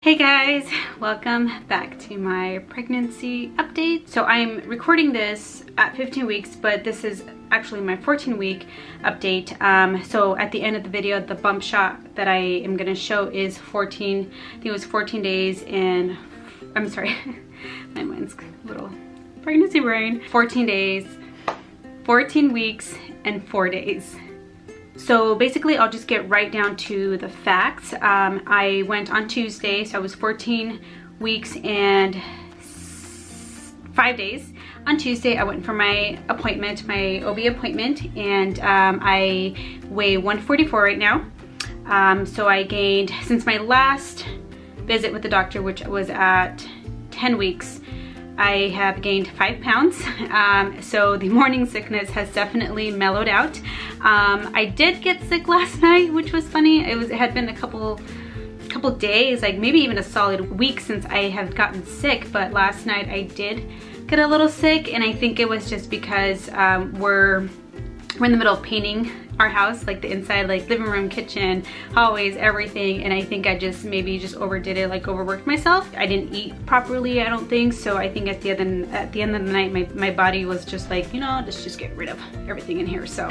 Hey guys, welcome back to my pregnancy update. So I'm recording this at 15 weeks, but this is actually my 14-week update. So at the end of the video, the bump shot that I am gonna show is 14, I think it was 14 days and, I'm sorry, my mind's a little pregnancy brain. 14 days, 14 weeks, and 4 days. So basically I'll just get right down to the facts. I went on Tuesday, so I was 14 weeks and 5 days. On Tuesday I went for my appointment, my OB appointment, and I weigh 144 right now. So I gained, since my last visit with the doctor, which was at 10 weeks, I have gained 5 pounds. So the morning sickness has definitely mellowed out. I did get sick last night, which was funny. It had been a couple days, like maybe even a solid week since I have gotten sick, but last night I did get a little sick, and I think it was just because we're in the middle of painting our house, like the inside, like living room, kitchen, hallways, everything, and I think I just maybe overdid it, like overworked myself. I didn't eat properly, I don't think, so I think at the end of the night my body was just like, you know, let's just get rid of everything in here. So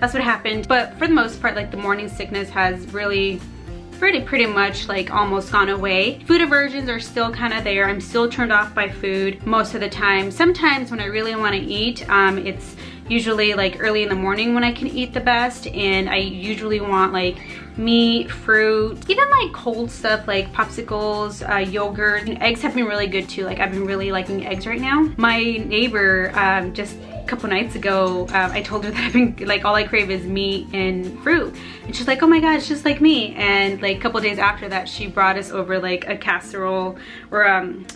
that's what happened. But for the most part, like the morning sickness has really pretty much like almost gone away. Food aversions are still kind of there. I'm still turned off by food most of the time. Sometimes when I really want to eat, it's usually like early in the morning when I can eat the best, and I usually want like meat, fruit, even like cold stuff like popsicles, yogurt. And eggs have been really good too. Like I've been really liking eggs right now. My neighbor just a couple nights ago, I told her that I've been like, all I crave is meat and fruit, and she's like, oh my god, it's just like me. And like a couple days after that, she brought us over like a casserole, or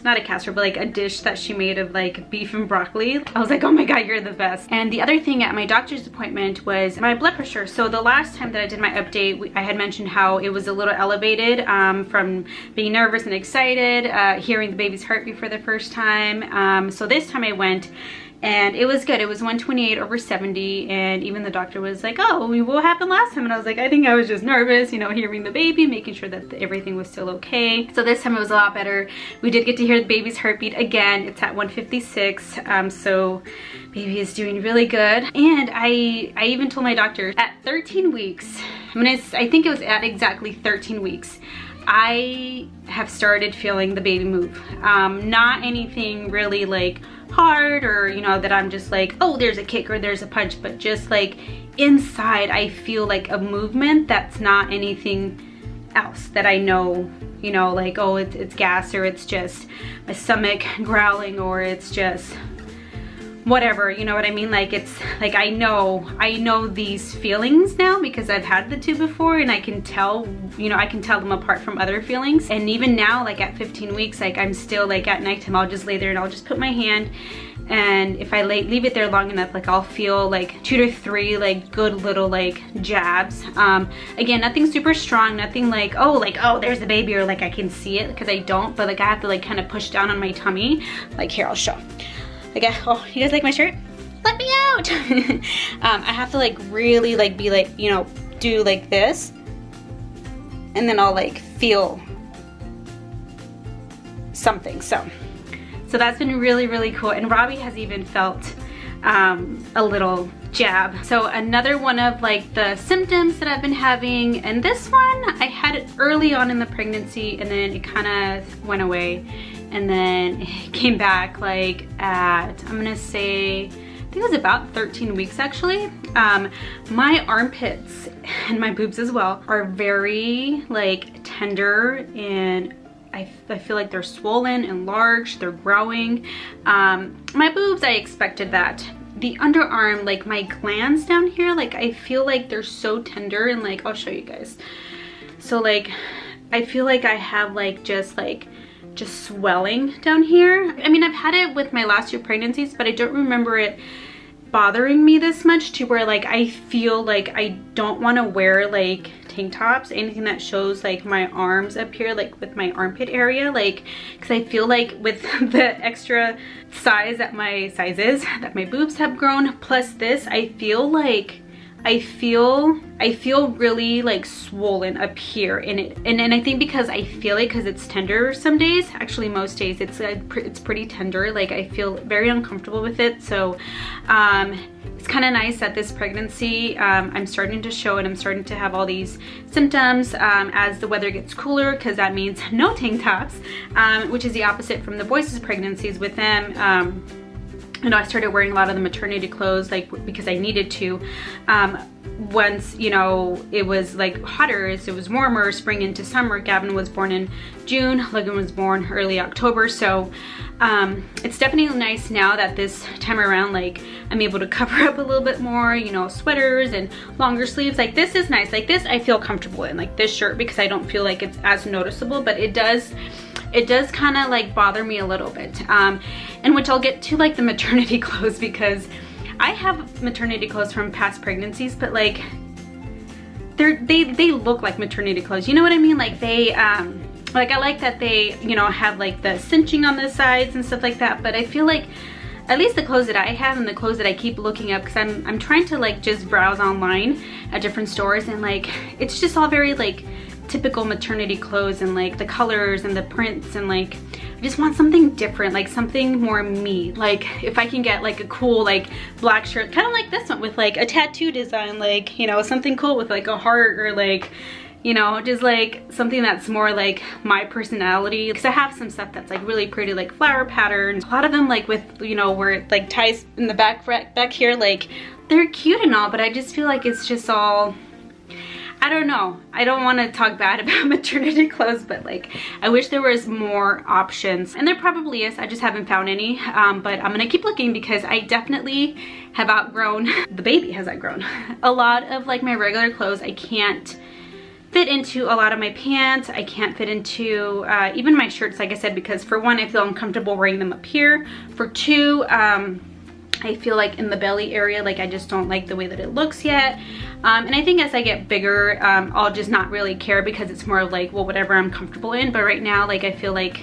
not a casserole, but like a dish that she made of like beef and broccoli. I was like, oh my god, you're the best. And the other thing at my doctor's appointment was my blood pressure. So the last time that I did my update, I had mentioned how it was a little elevated from being nervous and excited, hearing the baby's heartbeat for the first time. So this time I went, and it was good. It was 128/70, and even the doctor was like, oh, what happened last time? And I was like, I think I was just nervous, you know, hearing the baby, making sure that everything was still okay. So this time it was a lot better. We did get to hear the baby's heartbeat again. It's at 156, so baby is doing really good. And I even told my doctor at 13 weeks, I think it was at exactly 13 weeks, I have started feeling the baby move. Not anything really like hard, or you know, that I'm just like, oh, there's a kick or there's a punch, but just like inside I feel like a movement that's not anything else that I know, you know, like, oh, it's gas, or it's just my stomach growling, or it's just whatever, you know what I mean? Like, it's like I know these feelings now because I've had the two before, and I can tell, you know, I can tell them apart from other feelings. And even now, like at 15 weeks, like I'm still like at nighttime, I'll just lay there and I'll just put my hand, and if I leave it there long enough, like I'll feel like 2 to 3 like good little like jabs. Again, nothing super strong, nothing like, oh, there's the baby, or like I can see it, because I don't, but like I have to like kind of push down on my tummy. Like here, I'll show. Again, oh, you guys like my shirt? Let me out! I have to like really like be like, you know, do like this, and then I'll like feel something. So that's been really cool. And Robbie has even felt a little jab. So another one of like the symptoms that I've been having, and this one I had it early on in the pregnancy, and then it kind of went away, and then it came back like at, I'm gonna say, I think it was about 13 weeks actually. My armpits and my boobs as well are very like tender, and I feel like they're swollen and large, they're growing. My boobs, I expected that. The underarm, like my glands down here, like I feel like they're so tender, and like, I'll show you guys. So like, I feel like I have like just swelling down here. I mean, I've had it with my last 2 pregnancies, but I don't remember it bothering me this much to where like I feel like I don't want to wear like tank tops, anything that shows like my arms up here, like with my armpit area, like, because I feel like with the extra size that my boobs have grown, plus this, I feel like I feel really like swollen up here, and I think because I feel it because it's tender some days, actually most days it's pretty tender. Like I feel very uncomfortable with it. So it's kind of nice that this pregnancy I'm starting to show, and I'm starting to have all these symptoms as the weather gets cooler, because that means no tank tops, which is the opposite from the boys' pregnancies. With them, you know, I started wearing a lot of the maternity clothes, like because I needed to. Once, you know, it was like hotter, it was warmer, spring into summer. Gavin was born in June, Logan was born early October. So it's definitely nice now that this time around, like I'm able to cover up a little bit more, you know, sweaters and longer sleeves. Like this is nice. Like this I feel comfortable in, like this shirt, because I don't feel like it's as noticeable, but it does kind of like bother me a little bit. And which I'll get to like the maternity clothes, because I have maternity clothes from past pregnancies, but like they look like maternity clothes. You know what I mean? Like they like I like that they, you know, have like the cinching on the sides and stuff like that. But I feel like at least the clothes that I have and the clothes that I keep looking up, because I'm trying to like just browse online at different stores, and like it's just all very like typical maternity clothes, and like the colors and the prints, and like I just want something different, like something more me. Like if I can get like a cool like black shirt, kind of like this one with like a tattoo design, like, you know, something cool with like a heart, or like, you know, just like something that's more like my personality. Because I have some stuff that's like really pretty, like flower patterns. A lot of them like with, you know, where it like ties in the back here, like they're cute and all, but I just feel like it's just all, I don't know. I don't want to talk bad about maternity clothes, but like I wish there was more options, and there probably is. I just haven't found any, but I'm gonna keep looking, because I definitely have outgrown, the baby has outgrown a lot of like my regular clothes. I can't fit into a lot of my pants. I can't fit into even my shirts, like I said, because for one, I feel uncomfortable wearing them up here. For two, I feel like in the belly area, like I just don't like the way that it looks yet. And I think as I get bigger, I'll just not really care, because it's more like, well, whatever I'm comfortable in. But right now, like I feel like,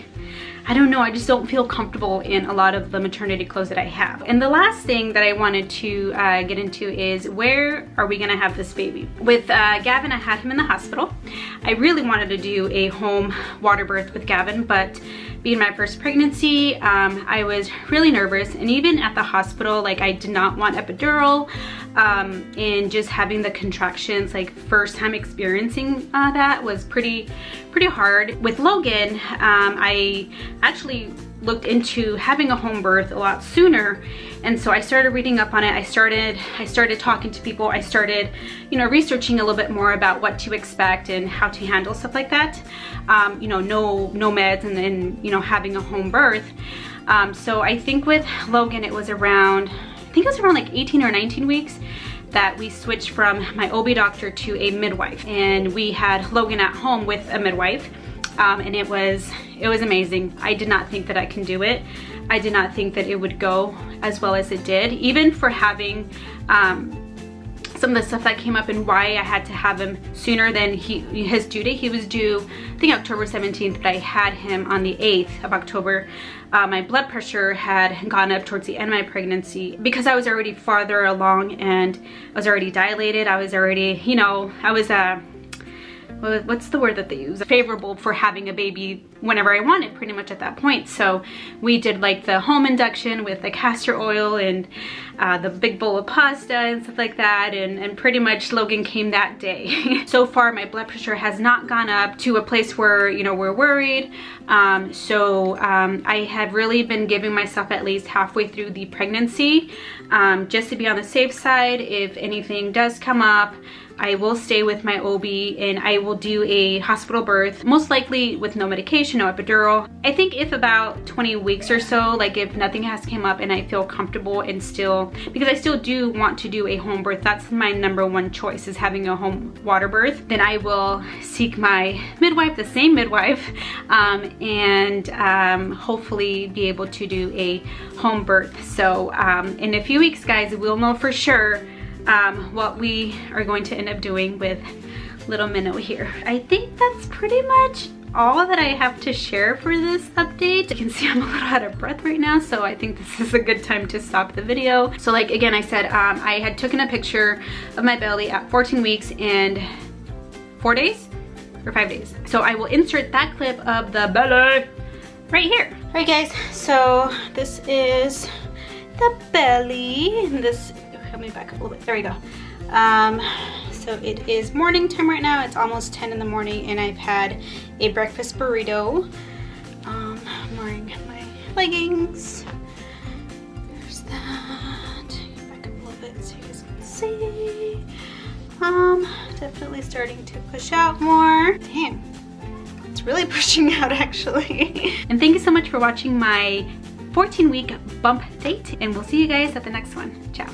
I don't know, I just don't feel comfortable in a lot of the maternity clothes that I have. And the last thing that I wanted to get into is, where are we gonna have this baby? With Gavin, I had him in the hospital. I really wanted to do a home water birth with Gavin, but being my first pregnancy, I was really nervous. And even at the hospital, like I did not want epidural, and just having the contractions, like first time experiencing that was pretty hard. With Logan, I actually looked into having a home birth a lot sooner, and so I started reading up on it. I started talking to people. I started, you know, researching a little bit more about what to expect and how to handle stuff like that. You know, no meds, and then, you know, having a home birth. So I think with Logan, it was around, I think it was around like 18 or 19 weeks that we switched from my OB doctor to a midwife, and we had Logan at home with a midwife. And it was amazing. I did not think that I can do it. I did not think that it would go as well as it did, even for having some of the stuff that came up and why I had to have him sooner than his due date. He was due, I think, October 17th, but I had him on the 8th of October. My blood pressure had gone up towards the end of my pregnancy, because I was already farther along and I was already dilated. I was already, you know, I was what's the word that they use? Favorable for having a baby whenever I wanted, pretty much at that point. So we did like the home induction with the castor oil and the big bowl of pasta and stuff like that, and pretty much Logan came that day. So far my blood pressure has not gone up to a place where, you know, we're worried. I have really been giving myself at least halfway through the pregnancy, just to be on the safe side. If anything does come up, I will stay with my OB and I will do a hospital birth, most likely with no medication, no epidural. I think if about 20 weeks or so, like if nothing has came up and I feel comfortable and still, because I still do want to do a home birth, that's my #1 choice, is having a home water birth, then I will seek my midwife, the same midwife, and hopefully be able to do a home birth. So in a few weeks, guys, we'll know for sure what we are going to end up doing with little Minnow here. I think that's pretty much all that I have to share for this update. You can see I'm a little out of breath right now, so I think this is a good time to stop the video. So like again, I said I had taken a picture of my belly at 14 weeks and 4 days or 5 days. So I will insert that clip of the belly right here. All right guys, so this is the belly. This, help me back up a little bit, there we go. So it is morning time right now. It's almost 10 in the morning and I've had a breakfast burrito. I'm wearing my leggings. There's that. Back up a little bit so you guys can see. Definitely starting to push out more. Damn, it's really pushing out actually. And thank you so much for watching my 14-week bump date, and we'll see you guys at the next one. Ciao.